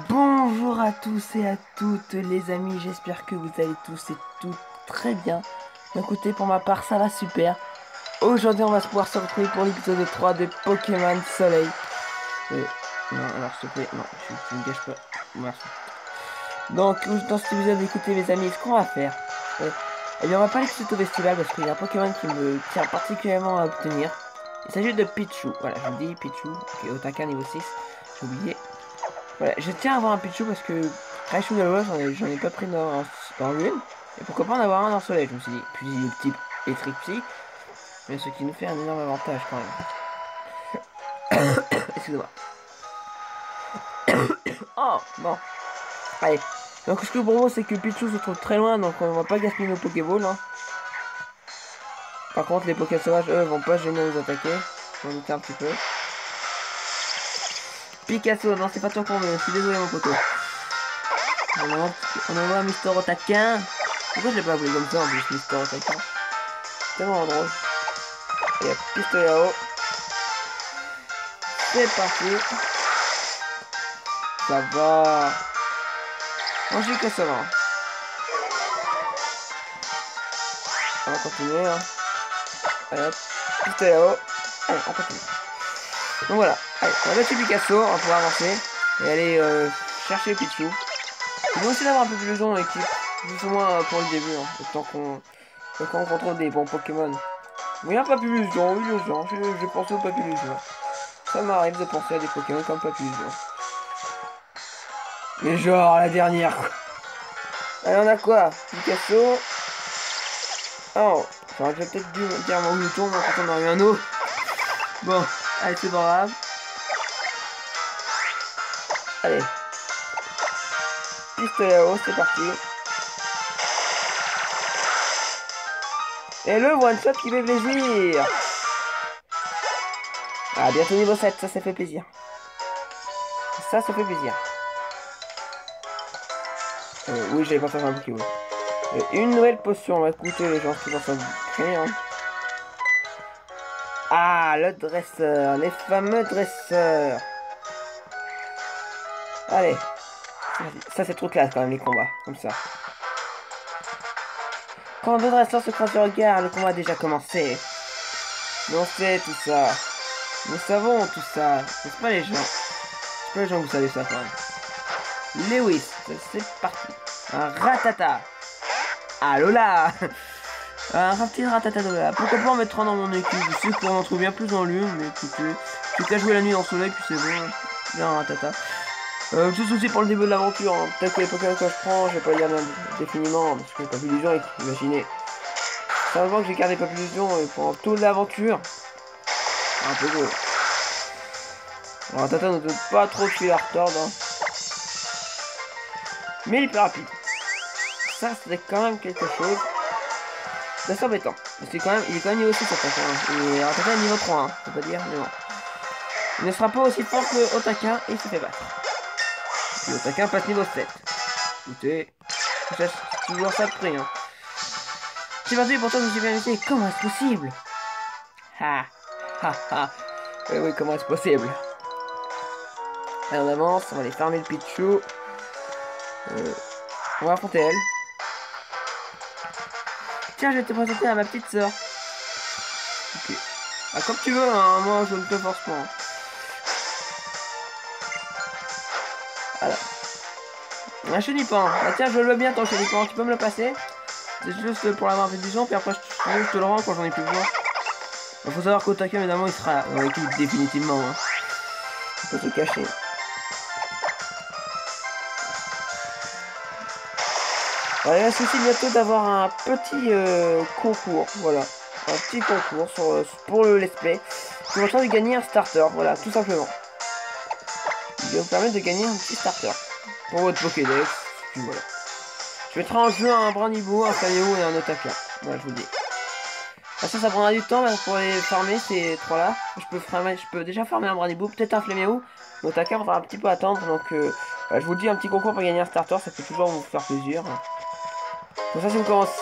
Bonjour à tous et à toutes les amis, j'espère que vous allez tous et toutes très bien. Écoutez, pour ma part, ça va super. Aujourd'hui, on va se pouvoir se retrouver pour l'épisode 3 de Pokémon Soleil. Non, alors s'il te plaît, non, tu me gâches pas. Merci. Donc, dans cet épisode, écoutez les amis, ce qu'on va faire, eh bien, on va pas aller tout au festival parce qu'il y a un Pokémon qui me tient particulièrement à obtenir. Il s'agit de Pichu. Voilà, je vous dis Pichu, qui est Otaka niveau 6. J'ai oublié. Voilà, je tiens à avoir un Pichu parce que Raichu Gallois, j'en ai pas pris dans l'une. Et pourquoi pas en avoir un dans le soleil, je me suis dit. Puis le type électrique psy, mais ce qui nous fait un énorme avantage quand même. Excusez-moi. Oh, bon. Allez. Donc ce que je propose, c'est que Pichu se trouve très loin, donc on va pas gaspiller nos Pokéballs. Hein. Par contre, les Poké sauvages, eux, vont pas gêner à nous attaquer. On va un petit peu. Picasso, non, c'est pas toi qu'on veut. Je suis désolé, mon poteau. On envoie Mister Otaquin. Pourquoi je l'ai pas appelé comme ça en plus, Mister Otaquin? Tellement drôle. Et hop, pistolet à eau. C'est parti. Ça va. Moi je dis que ça va. On va continuer. Hein. Allez hop, pistolet à eau. Allez, on continue. Donc voilà. Allez, on va battre Picasso, on va pouvoir avancer. Et aller chercher Pichu. Ils vont essayer d'avoir un peu plus de gens dans l'équipe. Plus ou moins pour le début. Hein. Le temps qu'on rencontre des bons Pokémon. Mais il y a Papillusion, Illusion. Je pense au Papillusion. Ça m'arrive de penser à des Pokémon comme Papillusion. Mais genre la dernière quoi. Allez, on a quoi? Picasso. Oh, j'aurais peut-être dû dire mon Mouton, mais quand on a eu un autre. Bon, allez, c'est pas grave. Allez. Pistolet à eau, c'est parti. Et le one shot qui fait plaisir. Ah, bientôt niveau 7, ça fait plaisir. Ça fait plaisir. Oui, j'avais pas fait un Pokémon. Une nouvelle potion, va écouter les gens qui vont s'en créer. Hein. Ah, le dresseur, les fameux dresseurs. Allez. Ça c'est trop classe quand même les combats, comme ça. Quand deux dresseurs se croisent le regard, le combat a déjà commencé. Mais on sait tout ça. Nous savons tout ça. C'est pas les gens. C'est pas les gens que vous savez ça quand même. Lewis, c'est parti. Un ratata. Ah Lola. Un petit ratata Lola. Pourquoi pas en mettre un dans mon équipe? Je sais qu'on en trouve bien plus dans l'une, mais écoutez. J'ai qu'à jouer la nuit dans le soleil, puis c'est bon. Bien un ratata. Petit souci pour le début de l'aventure. Hein. Peut-être que les Pokémon que je prends, je vais pas le dire définiment, parce que Papillusion, imaginez. Sérieusement que j'ai gardé Papillusion pendant toute l'aventure. Un peu gros. Alors Tata ne donne pas trop tuer la retorde. Hein. Mais il est plus rapide. Ça, c'est quand même quelque chose d'assez embêtant. Parce que il est quand même niveau 6 Otaka. Hein. Et Tata est niveau 3, hein. Je peux pas dire, mais bon. Il ne sera pas aussi fort que Otaka et il se fait battre. Et Otaka passe niveau 7. Écoutez, c'est toujours ça de prix. Hein. C'est parti, pourtant je me suis bien laissé. Comment est-ce possible? Ha ha ha. Oui, comment est-ce possible? Allez, on avance, on va aller fermer le Pichu. On va affronter elle. Tiens, je vais te présenter à ma petite sœur. Ok. Ah, comme tu veux, hein, moi je ne peux forcément. Voilà. Un chenipan. Ah, tiens, je le veux bien ton chenipan, tu peux me le passer? C'est juste pour l'avoir fait 10 ans, puis après je te le rends quand j'en ai plus besoin. Il faut savoir qu'Otaka, évidemment, il sera dans l'équipe définitivement. Hein. Faut se cacher. Alors, il va suffire bientôt d'avoir un petit concours, voilà. Un petit concours pour le let's play. Qui va de gagner un starter, voilà, tout simplement. Il va vous permettre de gagner un petit starter. Pour votre Pokédex, puis voilà. Je mettrai en jeu un Branibo, un Flaméo et un Otaka. Voilà, je vous le dis. Ça prendra du temps pour les farmer ces trois-là. Je peux déjà farmer un Branibo, peut-être un Flaméo. Otaka faudra un petit peu attendre, donc je vous dis un petit concours pour gagner un starter, ça peut toujours vous faire plaisir. Donc ça,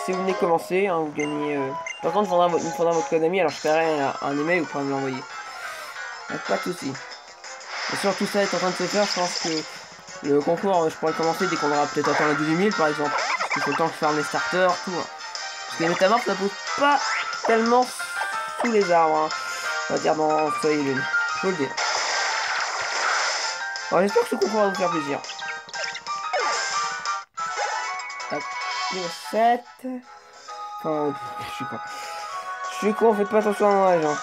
si vous venez commencer, hein, vous gagnez... Par contre, il me faudra votre code ami, alors je ferai un email, vous pourrez me l'envoyer. Pas de soucis. Et sûr, tout ça est en train de se faire, je pense que Le concours, je pourrais le commencer dès qu'on aura peut-être atteint la 12 000 par exemple. Parce qu'il faut le temps de faire les starters, tout. Hein. Parce que les métamorphes, ça pousse pas tellement sous les arbres. Hein. On va dire dans Soleil et Lune. Faut le dire. Alors j'espère que ce concours va vous faire plaisir. Hop, niveau 7. Enfin, je suis con. Je suis con, faites pas attention à moi, gens.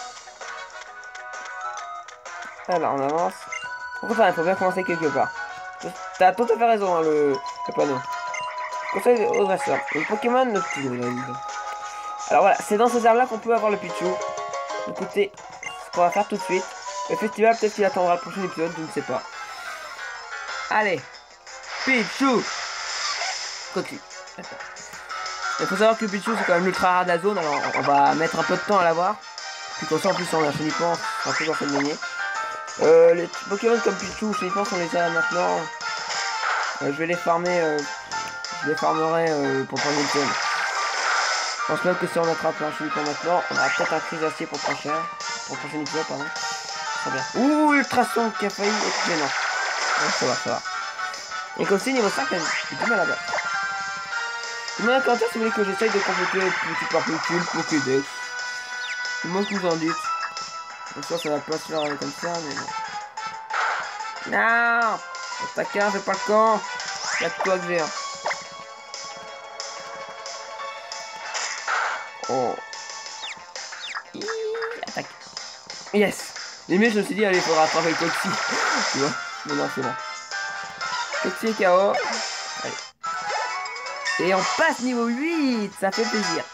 Alors, on avance. Pourquoi il faut bien commencer quelque part. T'as tout à fait raison, hein, le panneau. Conseil aux dresseurs. Le Pokémon ne... Alors voilà, c'est dans ces arbres-là qu'on peut avoir le Pichu. Écoutez, ce qu'on va faire tout de suite. Le festival, peut-être qu'il attendra le prochain épisode, je ne sais pas. Allez, Pichu. Coquille. Il faut savoir que Pichu, c'est quand même l'ultra rare de la zone, alors on va mettre un peu de temps à l'avoir. Puis comme ça, en plus, on a Chenipan, on sera toujours fait de gagner. Les Pokémon comme Pichu, Chenipan, on les a maintenant. Je vais les farmer, je les farmerai pour prendre une tonne. Je pense même que si on attrape un Chenipan maintenant, on aura peut-être un crise d'acier pour le prochain épisode, pardon. Très bien. Ouh, Ultrason qui a failli être gênant. Ouais, ça va, ça va. Et comme c'est niveau 5, j'ai du mal là-bas. Dites-moi dans les commentaires si vous voulez que j'essaye de compléter le petit par petit, le Pokédex. Dites-moi ce que vous en dites. Bien sûr, ça va pas se faire comme ça, mais bon. Non, taquin, fais pas le camp. Y'a que toi que j'ai. Hein. Oh. Attaque. Yes. Limite, je me suis dit, allez, il faudra attraper le Coxy. Tu vois? Mais non, c'est bon. Coxy est KO. Allez. Et on passe niveau 8. Ça fait plaisir.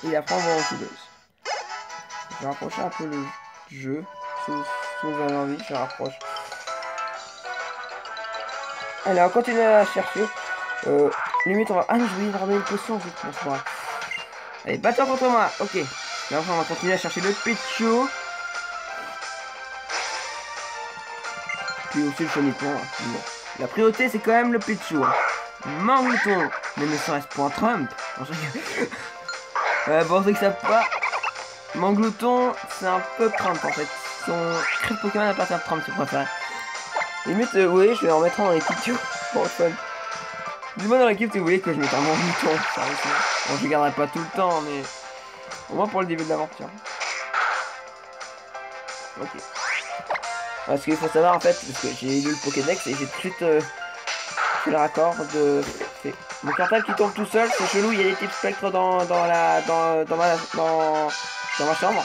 Il apprend vraiment couleuse. Je vais rapprocher un peu le jeu. Si vous avez envie, je rapproche. Allez, on continue à chercher. Limite, on va... Ah non, je voulais ramener une potion. Bon, c'est pas grave. Allez, bats-toi contre moi. Ok. Là, on va continuer à chercher le Pichu. Puis aussi le Chenipan. Bon. La priorité, c'est quand même le Pichu. Mangouton. Mais ne serait-ce point Trump. Bon, c'est que ça pas. Manglouton, c'est un peu Trump en fait. Son cri de Pokémon à partir de Trump, si vous préférez. Limite, oui, je vais en mettre un dans les Pichu. Pour le fun. Dis-moi dans l'équipe si vous voulez que je mette un Manglouton. Bon, je garderai pas tout le temps, mais au moins pour le début de l'aventure. Ok. Parce qu'il faut savoir en fait, parce que j'ai lu le Pokédex et j'ai tout de suite fait le raccord de. Mon cartable qui tourne tout seul, c'est chelou, il y a des types spectres dans ma chambre.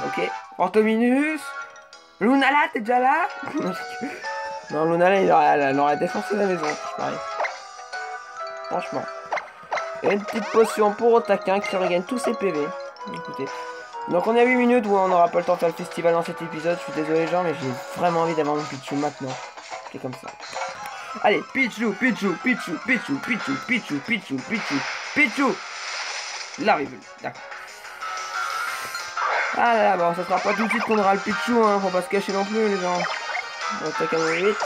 Ok. Antominus. Lunala, t'es déjà là? Non, Lunala, elle aurait défoncé la maison, je parie. Franchement. Et une petite potion pour Otaquin qui regagne tous ses PV. Écoutez. Donc on est à 8 minutes où on n'aura pas le temps de faire le festival dans cet épisode. Je suis désolé gens, mais j'ai vraiment envie d'avoir mon Pichu maintenant. C'est comme ça. Allez, Pichu, Pichu, Pichu, Pichu, Pichu, Pichu, Pichu, Pichu, Pichu. La rivule, d'accord. Ah là, bon, ça sera pas tout de suite qu'on aura le Pichu, hein, faut pas se cacher non plus les gens. On attaque à vite.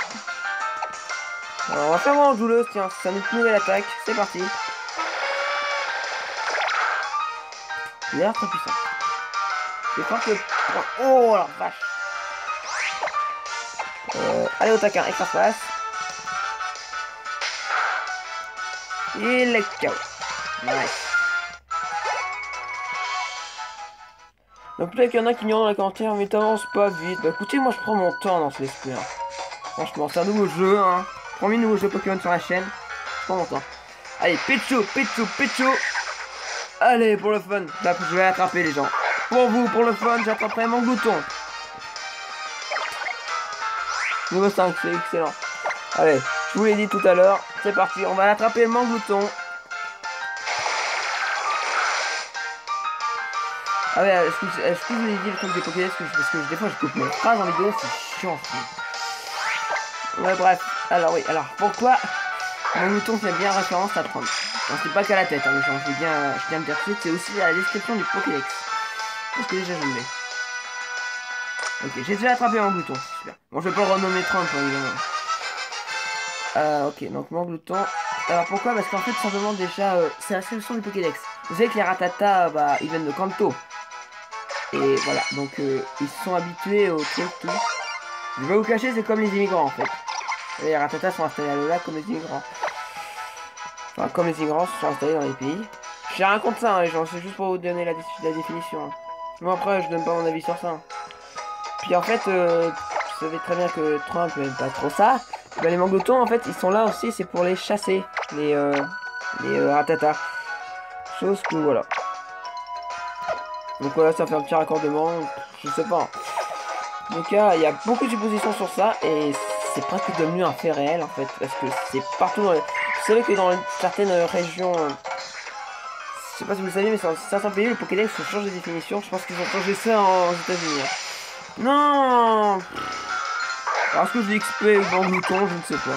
Alors on va faire en jouleuse, tiens, c'est notre nouvelle attaque, c'est parti. Il a l'air très puissant. Je crois que... Oh la vache. Allez au taquin, extra face. Il est KO. Nice. Donc peut-être qu'il y en a qui ignorent dans la commentaire, mais t'avances pas vite. Bah écoutez, moi je prends mon temps dans ce let's play. Franchement, c'est un nouveau jeu, hein. Premier nouveau jeu Pokémon sur la chaîne. Je prends mon temps. Allez, Pichu, Pichu, Pichu. Allez, pour le fun. Là, je vais attraper les gens. Pour vous, pour le fun, j'attraperai mon glouton. Niveau 5, c'est excellent. Allez, je vous l'ai dit tout à l'heure. C'est parti, on va attraper mon glouton. Ah ouais, est-ce que je vous ai dit le truc des Pokédex parce que des fois je coupe mes phrases en vidéo, c'est chiant. Ouais, bref. Alors oui, alors pourquoi mon glouton fait bien référence à Trump? C'est pas qu'à la tête, hein, les gens, je tiens à le dire tout de suite, c'est aussi à la description du Pokédex. Parce que déjà je l'ai. Ok, j'ai déjà attrapé mon glouton, c'est super. Bon, je vais pas le renommer Trump, évidemment. Ok, donc mon glouton. Alors pourquoi? Parce qu'en fait, simplement déjà, c'est la solution du Pokédex. Vous savez que les Rattata, bah, ils viennent de Kanto. Et voilà, donc ils se sont habitués au truc, tout. Je vais vous cacher, c'est comme les immigrants en fait. Les ratatas sont installés à Lola comme les immigrants. Enfin, comme les immigrants se sont installés dans les pays. J'ai rien contre ça, hein, les gens, c'est juste pour vous donner la définition. Hein. Moi après, je donne pas mon avis sur ça. Puis en fait, vous savez très bien que Trump n'aime pas trop ça. Ben, les manglotons, en fait, ils sont là aussi, c'est pour les chasser, les ratatas. Chose que voilà. Donc voilà, ça fait un petit raccordement, je sais pas. Donc il y a beaucoup de suppositions sur ça et c'est presque devenu un fait réel en fait, parce que c'est partout dans les... Vous savez que dans certaines régions, je sais pas si vous le savez, mais dans certains pays, le Pokédex change de définition. Je pense qu'ils ont changé ça aux États-Unis. Non. Parce que j'ai XP ou Manglouton, je ne sais pas.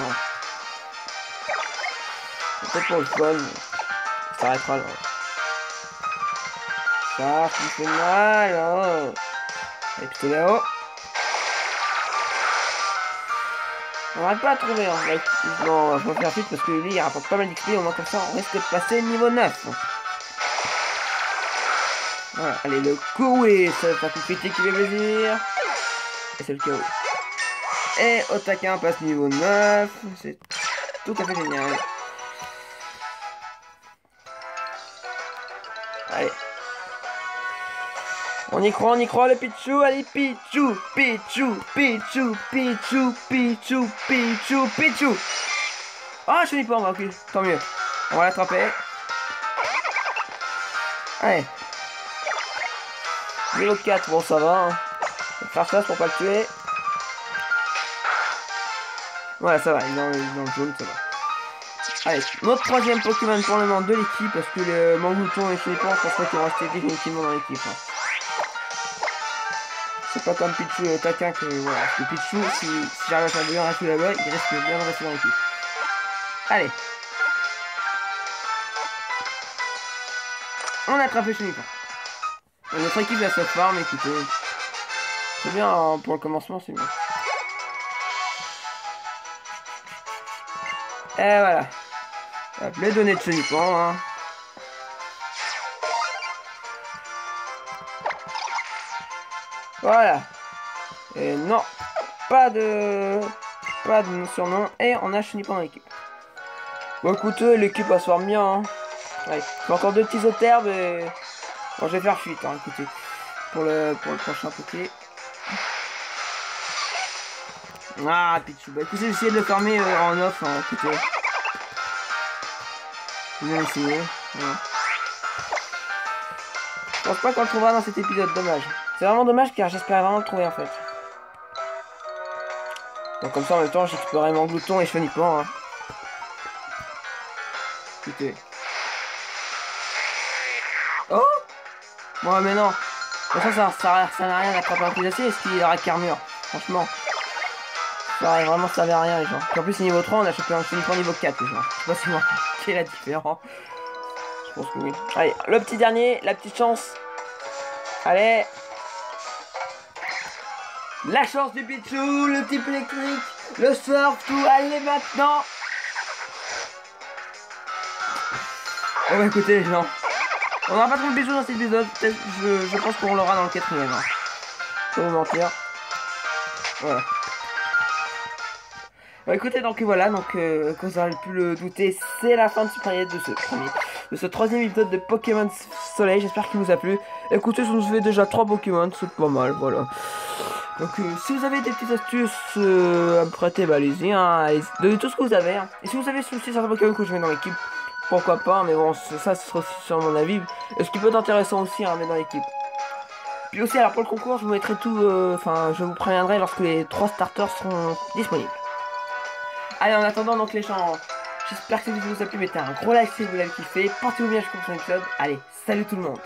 Peut-être pour le fun, ça arrêtera là. Ça qui fait mal, oh. Et puis là-haut. On n'arrête pas à trouver, hein. Non, on va pas faire vite parce que lui il rapporte pas mal d'XP, au moins comme ça on risque de passer niveau 9. Voilà, allez, le coup et ça va coup critique qui fait plaisir. Et c'est le KO. Et au taquet on passe niveau 9. C'est tout à fait génial. Allez. On y croit, le Pichou, allez, Pichou, Pichou, Pichou, Pichou, Pichou, Pichou, Pichou. Ah, je n'ai pas, ok, tant mieux. On va l'attraper. Allez. Niveau 4, bon, ça va. Hein. Faire ça pour pas le tuer. Ouais, ça va, il est dans le jaune, ça va. Allez, notre troisième Pokémon pour le moment de l'équipe, parce que le Mangouton et Chenipan, je pense pas qu'ils vont rester définitivement dans l'équipe. Hein. C'est pas comme Pichou et Taquin que voilà. Parce que Pichou, si j'arrive à faire bien un coup là-bas, il risque bien de rester dans l'équipe. Allez. On a attrapé Chenipan. Notre équipe va se farm, écoutez. C'est bien hein, pour le commencement, c'est bien. Et voilà. Hop, les données de Chenipan, hein. Voilà. Et non, pas de surnom. Et on a Chenipan dans l'équipe. Bon écoutez, l'équipe va se faire bien. Hein. Allez, encore deux petits Zotherbes et... Bon, je vais faire fuite, hein, écoutez. Pour le prochain Poké. Ah, Pichou. Bah écoutez, j'ai essayé de le farmer en off, hein, écoutez. J'ai bien essayé. Voilà. Je pense pas qu'on le trouvera dans cet épisode, dommage. C'est vraiment dommage car j'espérais vraiment le trouver en fait. Donc comme ça en même temps j'explorais Manglouton et Chenipan. Hein. Écoutez. Oh. Bon mais non. Ça n'a rien d'attraper un coup d'acier. Est-ce qu'il aura Carmure? Franchement. Ça aurait vraiment servi à rien les gens. Et en plus c'est niveau 3, on a chopé un Chenipan niveau 4 les gens. Je sais pas si moi quelle est la différence. Je pense que oui. Allez, le petit dernier, la petite chance. Allez. La chance du Pichou, le type électrique, le surf, tout, allez maintenant. Oh bah écoutez les gens, on n'aura pas trop de Pichou dans cet épisode, peut-être je pense qu'on l'aura dans le 4ème. Hein. Pas vous mentir. Voilà. Bah écoutez donc voilà, donc comme vous aurez pu le douter, c'est la fin de ce troisième épisode de Pokémon Soleil, j'espère qu'il vous a plu. Écoutez, ça nous fait déjà 3 Pokémon, c'est pas mal, voilà. Donc si vous avez des petites astuces à me prêter, bah allez-y, hein, donnez tout ce que vous avez. Hein. Et si vous avez aussi certains Pokémon que je mets dans l'équipe, pourquoi pas, mais bon, ça ce sera aussi sur mon avis. Et ce qui peut être intéressant aussi à mettre dans l'équipe. Puis aussi, alors pour le concours, je vous mettrai tout, enfin, je vous préviendrai lorsque les 3 starters seront disponibles. Allez, en attendant, donc les gens, j'espère que cette vidéo vous a plu, mettez un gros like si vous l'avez kiffé, portez-vous bien jusqu'au prochain épisode. Allez, salut tout le monde.